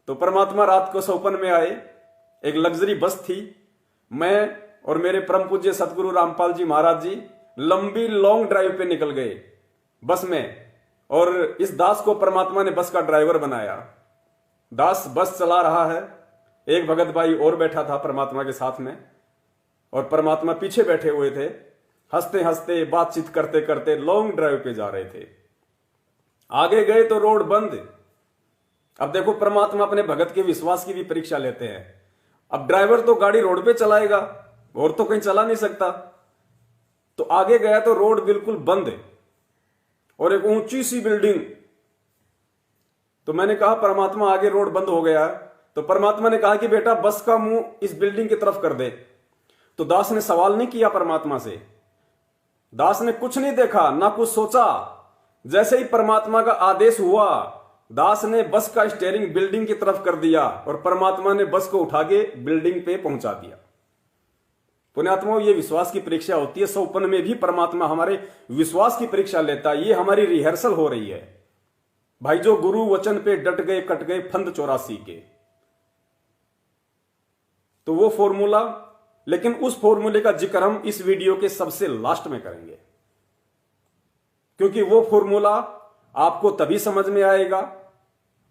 तो परमात्मा रात को सौपन में आए। एक लग्जरी बस थी। मैं और मेरे परम पूज्य सतगुरु रामपाल जी महाराज जी लंबी लॉन्ग ड्राइव पे निकल गए बस में, और इस दास को परमात्मा ने बस का ड्राइवर बनाया। दास बस चला रहा है, एक भगत भाई और बैठा था परमात्मा के साथ में, और परमात्मा पीछे बैठे हुए थे। हंसते हंसते बातचीत करते करते लॉन्ग ड्राइव पे जा रहे थे। आगे गए तो रोड बंद। अब देखो, परमात्मा अपने भगत के विश्वास की भी परीक्षा लेते हैं। अब ड्राइवर तो गाड़ी रोड पे चलाएगा, और तो कहीं चला नहीं सकता। तो आगे गया तो रोड बिल्कुल बंद और एक ऊंची सी बिल्डिंग। तो मैंने कहा परमात्मा आगे रोड बंद हो गया है। तो परमात्मा ने कहा कि बेटा बस का मुंह इस बिल्डिंग की तरफ कर दे। तो दास ने सवाल नहीं किया परमात्मा से, दास ने कुछ नहीं देखा ना कुछ सोचा। जैसे ही परमात्मा का आदेश हुआ, दास ने बस का स्टीयरिंग बिल्डिंग की तरफ कर दिया और परमात्मा ने बस को उठा के बिल्डिंग पे पहुंचा दिया। पुण्यात्माओं, ये विश्वास की परीक्षा होती है। सौपन में भी परमात्मा हमारे विश्वास की परीक्षा लेता है। ये हमारी रिहर्सल हो रही है भाई। जो गुरु वचन पे डट गए कट गए फंद 84 के, तो वो फॉर्मूला, लेकिन उस फॉर्मूले का जिक्र हम इस वीडियो के सबसे लास्ट में करेंगे, क्योंकि वो फॉर्मूला आपको तभी समझ में आएगा,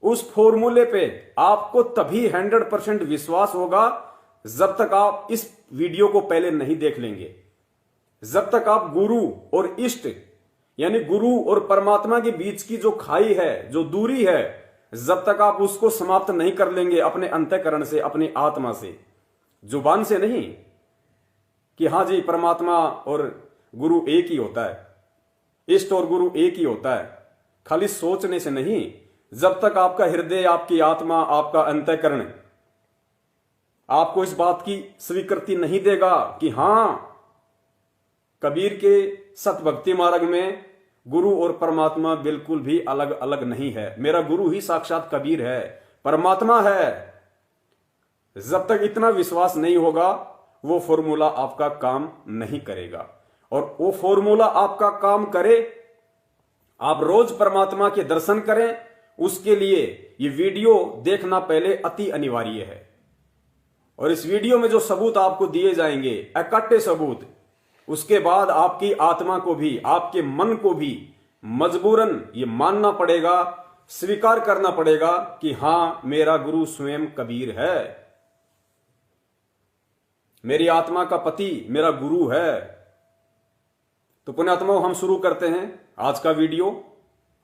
उस फॉर्मूले पे आपको तभी 100% विश्वास होगा जब तक आप इस वीडियो को पहले नहीं देख लेंगे। जब तक आप गुरु और इष्ट यानी गुरु और परमात्मा के बीच की जो खाई है, जो दूरी है, जब तक आप उसको समाप्त नहीं कर लेंगे अपने अंतःकरण से, अपनी आत्मा से, जुबान से नहीं कि हां जी परमात्मा और गुरु एक ही होता है, इष्ट और गुरु एक ही होता है, खाली सोचने से नहीं। जब तक आपका हृदय, आपकी आत्मा, आपका अंतःकरण आपको इस बात की स्वीकृति नहीं देगा कि हां, कबीर के सत भक्ति मार्ग में गुरु और परमात्मा बिल्कुल भी अलग अलग नहीं है, मेरा गुरु ही साक्षात कबीर है, परमात्मा है, जब तक इतना विश्वास नहीं होगा वो फॉर्मूला आपका काम नहीं करेगा। और वो फॉर्मूला आपका काम करे, आप रोज परमात्मा के दर्शन करें, उसके लिए ये वीडियो देखना पहले अति अनिवार्य है। और इस वीडियो में जो सबूत आपको दिए जाएंगे, इकट्ठे सबूत, उसके बाद आपकी आत्मा को भी, आपके मन को भी मजबूरन ये मानना पड़ेगा, स्वीकार करना पड़ेगा कि हां, मेरा गुरु स्वयं कबीर है, मेरी आत्मा का पति मेरा गुरु है। तो पुण्यात्माओं, हम शुरू करते हैं आज का वीडियो,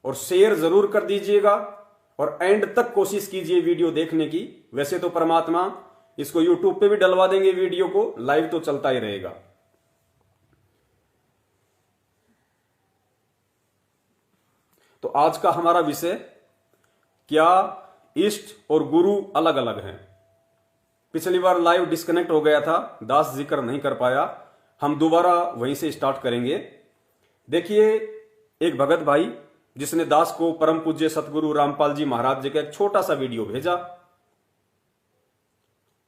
और शेयर जरूर कर दीजिएगा और एंड तक कोशिश कीजिए वीडियो देखने की। वैसे तो परमात्मा इसको यूट्यूब पे भी डलवा देंगे, वीडियो को लाइव तो चलता ही रहेगा। तो आज का हमारा विषय, क्या इष्ट और गुरु अलग अलग हैं। पिछली बार लाइव डिस्कनेक्ट हो गया था, दास जिक्र नहीं कर पाया, हम दोबारा वहीं से स्टार्ट करेंगे। देखिए, एक भगत भाई जिसने दास को परम पूज्य सतगुरु रामपाल जी महाराज जी का एक छोटा सा वीडियो भेजा,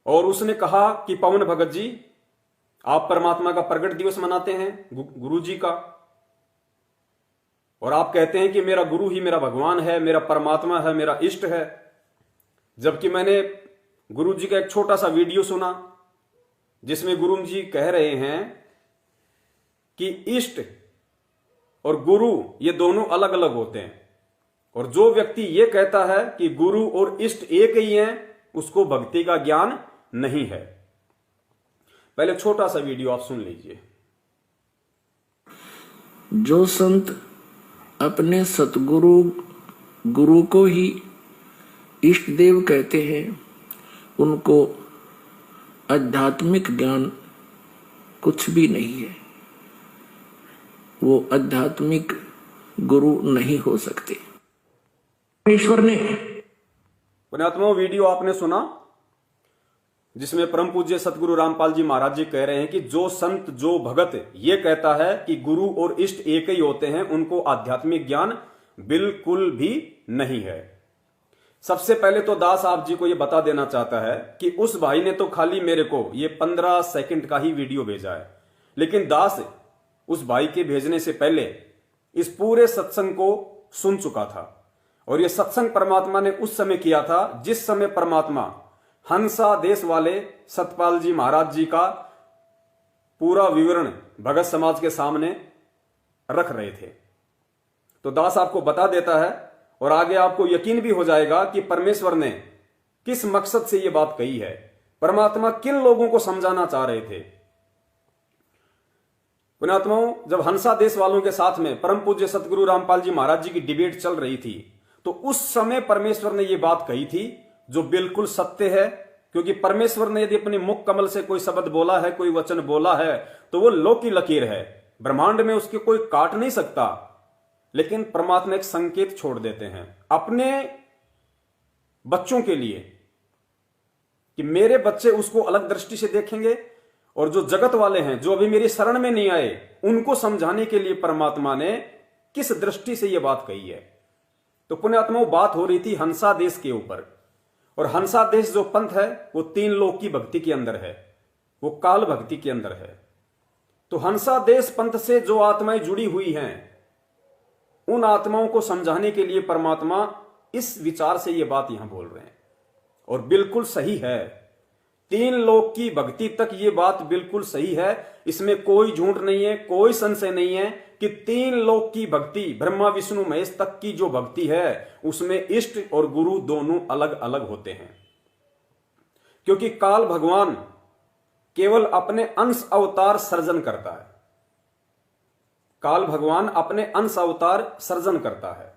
और उसने कहा कि पवन भगत जी, आप परमात्मा का प्रगट दिवस मनाते हैं गुरु जी का, और आप कहते हैं कि मेरा गुरु ही मेरा भगवान है, मेरा परमात्मा है, मेरा इष्ट है। जबकि मैंने गुरु जी का एक छोटा सा वीडियो सुना जिसमें गुरु जी कह रहे हैं कि इष्ट और गुरु ये दोनों अलग अलग होते हैं, और जो व्यक्ति ये कहता है कि गुरु और इष्ट एक ही हैं, उसको भक्ति का ज्ञान नहीं है। पहले छोटा सा वीडियो आप सुन लीजिए। जो संत अपने सतगुरु गुरु को ही इष्ट देव कहते हैं, उनको आध्यात्मिक ज्ञान कुछ भी नहीं है, वो आध्यात्मिक गुरु नहीं हो सकते। ईश्वर ने पुण्यात्मा, वीडियो आपने सुना जिसमें परम पूज्य सतगुरु रामपाल जी महाराज जी कह रहे हैं कि जो संत, जो भगत ये कहता है कि गुरु और इष्ट एक ही होते हैं, उनको आध्यात्मिक ज्ञान बिल्कुल भी नहीं है। सबसे पहले तो दास आप जी को यह बता देना चाहता है कि उस भाई ने तो खाली मेरे को ये 15 सेकंड का ही वीडियो भेजा है, लेकिन दास उस भाई के भेजने से पहले इस पूरे सत्संग को सुन चुका था, और यह सत्संग परमात्मा ने उस समय किया था जिस समय परमात्मा हंसा देश वाले सतपाल जी महाराज जी का पूरा विवरण भगत समाज के सामने रख रहे थे। तो दास आपको बता देता है और आगे आपको यकीन भी हो जाएगा कि परमेश्वर ने किस मकसद से यह बात कही है, परमात्मा किन लोगों को समझाना चाह रहे थे। पुण्यात्माओं, जब हंसा देश वालों के साथ में परम पूज्य सतगुरु रामपाल जी महाराज जी की डिबेट चल रही थी, तो उस समय परमेश्वर ने यह बात कही थी जो बिल्कुल सत्य है। क्योंकि परमेश्वर ने यदि अपने मुख कमल से कोई शब्द बोला है, कोई वचन बोला है, तो वो लो की लकीर है, ब्रह्मांड में उसके कोई काट नहीं सकता। लेकिन परमात्मा एक संकेत छोड़ देते हैं अपने बच्चों के लिए कि मेरे बच्चे उसको अलग दृष्टि से देखेंगे, और जो जगत वाले हैं जो अभी मेरी शरण में नहीं आए उनको समझाने के लिए परमात्मा ने किस दृष्टि से यह बात कही है। तो पुण्यात्माओं, बात हो रही थी हंसा देश के ऊपर, और हंसा देश जो पंथ है वो 3 लोक की भक्ति के अंदर है, वो काल भक्ति के अंदर है। तो हंसा देश पंथ से जो आत्माएं जुड़ी हुई हैं उन आत्माओं को समझाने के लिए परमात्मा इस विचार से यह बात यहां बोल रहे हैं, और बिल्कुल सही है। 3 लोक की भक्ति तक ये बात बिल्कुल सही है, इसमें कोई झूठ नहीं है, कोई संशय नहीं है कि 3 लोक की भक्ति ब्रह्मा विष्णु महेश तक की जो भक्ति है उसमें इष्ट और गुरु दोनों अलग अलग होते हैं। क्योंकि काल भगवान केवल अपने अंश अवतार सर्जन करता है, काल भगवान अपने अंश अवतार सर्जन करता है।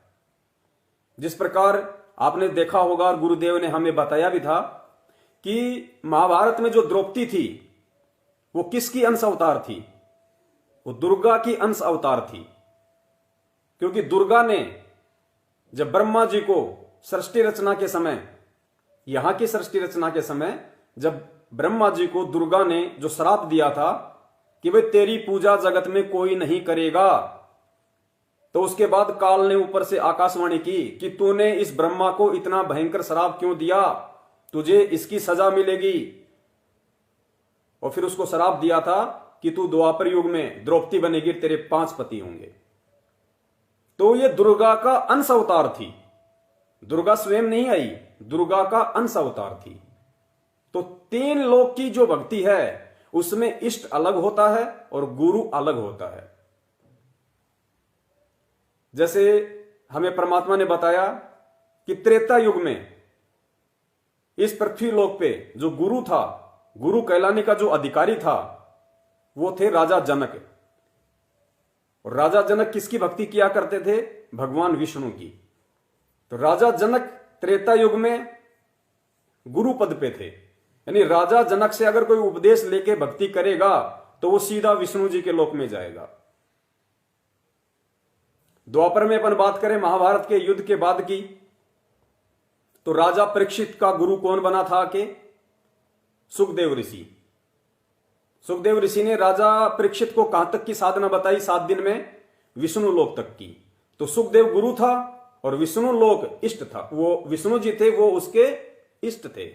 जिस प्रकार आपने देखा होगा और गुरुदेव ने हमें बताया भी था कि महाभारत में जो द्रौपदी थी वो किसकी अंश अवतार थी? वो दुर्गा की अंश अवतार थी। क्योंकि दुर्गा ने जब ब्रह्मा जी को सृष्टि रचना के समय, यहां की सृष्टि रचना के समय, जब ब्रह्मा जी को दुर्गा ने जो श्राप दिया था कि भाई तेरी पूजा जगत में कोई नहीं करेगा, तो उसके बाद काल ने ऊपर से आकाशवाणी की कि तूने इस ब्रह्मा को इतना भयंकर श्राप क्यों दिया, तुझे इसकी सजा मिलेगी। और फिर उसको श्राप दिया था कि तू द्वापर युग में द्रौपदी बनेगी, तेरे 5 पति होंगे। तो ये दुर्गा का अंश अवतार थी, दुर्गा स्वयं नहीं आई, दुर्गा का अंश अवतार थी। तो 3 लोक की जो भक्ति है उसमें इष्ट अलग होता है और गुरु अलग होता है। जैसे हमें परमात्मा ने बताया कि त्रेता युग में इस पृथ्वी लोक पे जो गुरु था, गुरु कहलाने का जो अधिकारी था, वो थे राजा जनक। और राजा जनक किसकी भक्ति किया करते थे? भगवान विष्णु की। तो राजा जनक त्रेता युग में गुरु पद पे थे, यानी राजा जनक से अगर कोई उपदेश लेके भक्ति करेगा तो वो सीधा विष्णु जी के लोक में जाएगा। द्वापर में अपन बात करें महाभारत के युद्ध के बाद की, तो राजा परीक्षित का गुरु कौन बना था? के सुखदेव ऋषि। सुखदेव ऋषि ने राजा परीक्षित को कहां तक की साधना बताई? 7 दिन में विष्णु लोक तक की। तो सुखदेव गुरु था और विष्णु लोक इष्ट था, वो विष्णु जी थे, वो उसके इष्ट थे।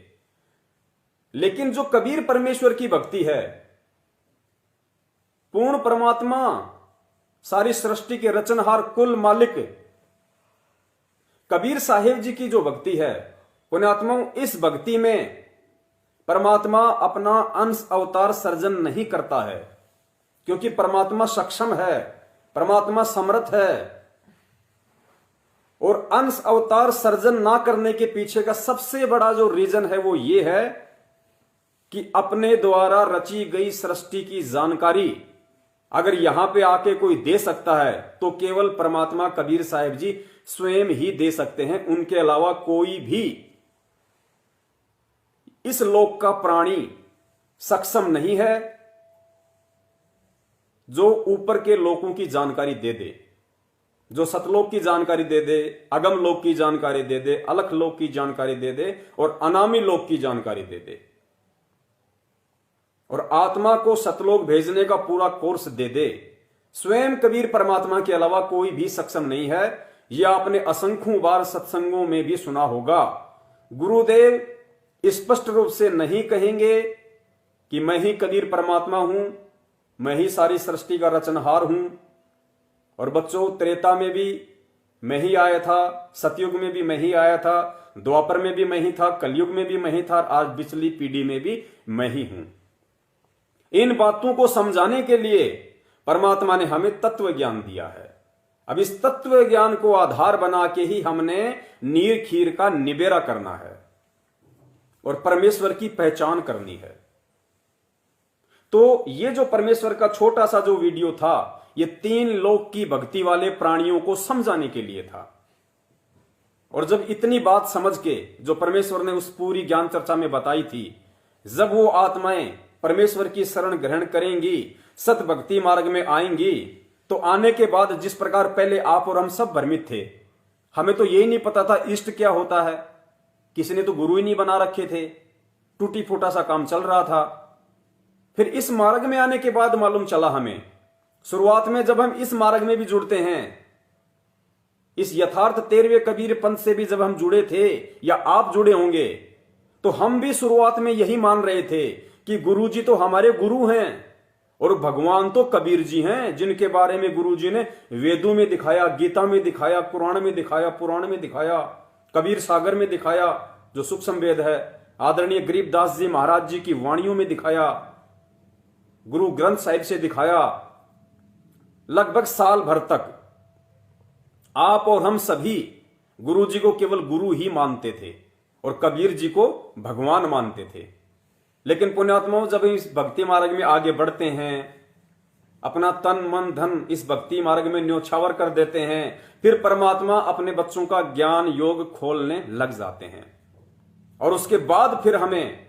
लेकिन जो कबीर परमेश्वर की भक्ति है, पूर्ण परमात्मा सारी सृष्टि के रचनहार कुल मालिक कबीर साहेब जी की जो भक्ति है, पुण्यात्माओं, इस भक्ति में परमात्मा अपना अंश अवतार सर्जन नहीं करता है, क्योंकि परमात्मा सक्षम है, परमात्मा समर्थ है। और अंश अवतार सर्जन ना करने के पीछे का सबसे बड़ा जो रीजन है वो ये है कि अपने द्वारा रची गई सृष्टि की जानकारी अगर यहां पे आके कोई दे सकता है तो केवल परमात्मा कबीर साहिब जी स्वयं ही दे सकते हैं, उनके अलावा कोई भी इस लोक का प्राणी सक्षम नहीं है जो ऊपर के लोकों की जानकारी दे दे, जो सतलोक की जानकारी दे दे, अगम लोक की जानकारी दे दे, अलख लोक की जानकारी दे दे और अनामी लोक की जानकारी दे दे, और आत्मा को सतलोक भेजने का पूरा कोर्स दे दे। स्वयं कबीर परमात्मा के अलावा कोई भी सक्षम नहीं है। यह आपने असंख्यों बार सत्संगों में भी सुना होगा। गुरुदेव स्पष्ट रूप से नहीं कहेंगे कि मैं ही कबीर परमात्मा हूं, मैं ही सारी सृष्टि का रचनहार हूं। और बच्चों, त्रेता में भी मैं ही आया था, सतयुग में भी मैं ही आया था, द्वापर में भी मैं ही था, कलयुग में भी मैं ही था, आज पिछली पीढ़ी में भी मैं ही हूं। इन बातों को समझाने के लिए परमात्मा ने हमें तत्व ज्ञान दिया है। अब इस तत्व ज्ञान को आधार बना के ही हमने नीर खीर का निबेरा करना है और परमेश्वर की पहचान करनी है। तो ये जो परमेश्वर का छोटा सा जो वीडियो था, ये 3 लोक की भक्ति वाले प्राणियों को समझाने के लिए था। और जब इतनी बात समझ के जो परमेश्वर ने उस पूरी ज्ञान चर्चा में बताई थी, जब वो आत्माएं परमेश्वर की शरण ग्रहण करेंगी, सत भक्ति मार्ग में आएंगी, तो आने के बाद जिस प्रकार पहले आप और हम सब भ्रमित थे, हमें तो यही नहीं पता था इष्ट क्या होता है, किसी ने तो गुरु ही नहीं बना रखे थे, टूटी फूटा सा काम चल रहा था। फिर इस मार्ग में आने के बाद मालूम चला हमें, शुरुआत में जब हम इस मार्ग में भी जुड़ते हैं, इस यथार्थ 13वें कबीर पंथ से भी जब हम जुड़े थे या आप जुड़े होंगे, तो हम भी शुरुआत में यही मान रहे थे कि गुरु जी तो हमारे गुरु हैं और भगवान तो कबीर जी हैं, जिनके बारे में गुरु जी ने वेदों में दिखाया, गीता में दिखाया, कुरान में दिखाया, पुराण में दिखाया, कबीर सागर में दिखाया जो सूक्ष्म वेद है, आदरणीय गरीबदास जी महाराज जी की वाणियों में दिखाया, गुरु ग्रंथ साहिब से दिखाया। लगभग साल भर तक आप और हम सभी गुरु जी को केवल गुरु ही मानते थे और कबीर जी को भगवान मानते थे। लेकिन पुण्यात्माओं, जब इस भक्ति मार्ग में आगे बढ़ते हैं, अपना तन मन धन इस भक्ति मार्ग में न्योछावर कर देते हैं, फिर परमात्मा अपने बच्चों का ज्ञान योग खोलने लग जाते हैं। और उसके बाद फिर हमें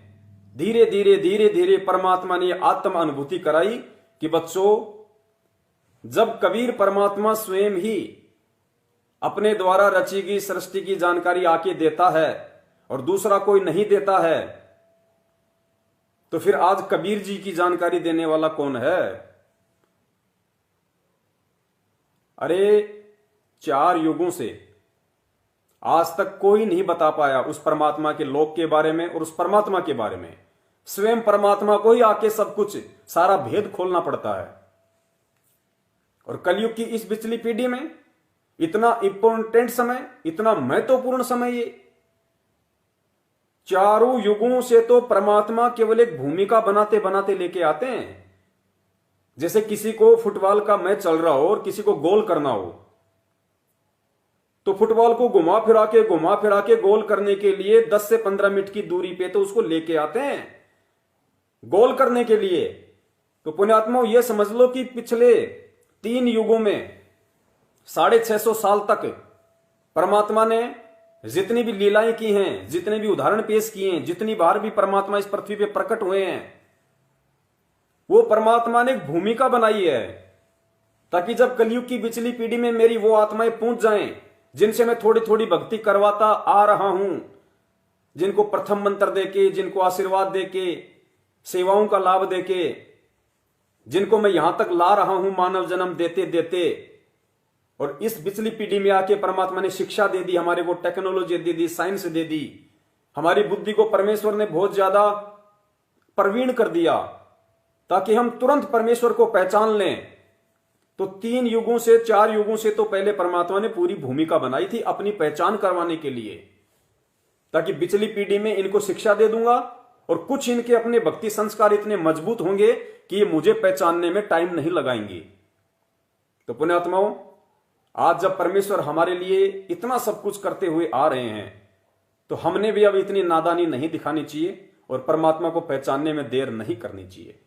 धीरे धीरे धीरे धीरे परमात्मा ने आत्म अनुभूति कराई कि बच्चों, जब कबीर परमात्मा स्वयं ही अपने द्वारा रची गई सृष्टि की जानकारी आके देता है और दूसरा कोई नहीं देता है, तो फिर आज कबीर जी की जानकारी देने वाला कौन है? अरे 4 युगों से आज तक कोई नहीं बता पाया उस परमात्मा के लोक के बारे में और उस परमात्मा के बारे में। स्वयं परमात्मा को ही आके सब कुछ सारा भेद खोलना पड़ता है। और कलयुग की इस पिछली पीढ़ी में इतना इंपॉर्टेंट समय, इतना महत्वपूर्ण समय, ये 4 युगों से तो परमात्मा केवल एक भूमिका बनाते बनाते लेके आते हैं। जैसे किसी को फुटबॉल का मैच चल रहा हो और किसी को गोल करना हो, तो फुटबॉल को घुमा फिरा के गोल करने के लिए 10 से 15 मिनट की दूरी पे तो उसको लेके आते हैं गोल करने के लिए। तो पुण्यात्माओं, यह समझ लो कि पिछले 3 युगों में 650 साल तक परमात्मा ने जितनी भी लीलाएं की हैं, जितने भी उदाहरण पेश किए हैं, जितनी बार भी परमात्मा इस पृथ्वी पे प्रकट हुए हैं, वो परमात्मा ने एक भूमिका बनाई है ताकि जब कलयुग की पिछली पीढ़ी में मेरी वो आत्माएं पहुंच जाएं जिनसे मैं थोड़ी थोड़ी भक्ति करवाता आ रहा हूं, जिनको प्रथम मंत्र देके, जिनको आशीर्वाद देके, सेवाओं का लाभ देके, जिनको मैं यहां तक ला रहा हूं मानव जन्म देते देते। और इस पिछली पीढ़ी में आके परमात्मा ने शिक्षा दे दी, हमारे को टेक्नोलॉजी दे दी, साइंस दे दी, हमारी बुद्धि को परमेश्वर ने बहुत ज्यादा प्रवीण कर दिया ताकि हम तुरंत परमेश्वर को पहचान लें। तो 3 युगों से 4 युगों से तो पहले परमात्मा ने पूरी भूमिका बनाई थी अपनी पहचान करवाने के लिए, ताकि पिछली पीढ़ी में इनको शिक्षा दे दूंगा और कुछ इनके अपने भक्ति संस्कार इतने मजबूत होंगे कि ये मुझे पहचानने में टाइम नहीं लगाएंगे। तो पुण्यात्माओं, आज जब परमेश्वर हमारे लिए इतना सब कुछ करते हुए आ रहे हैं, तो हमने भी अब इतनी नादानी नहीं दिखानी चाहिए और परमात्मा को पहचानने में देर नहीं करनी चाहिए।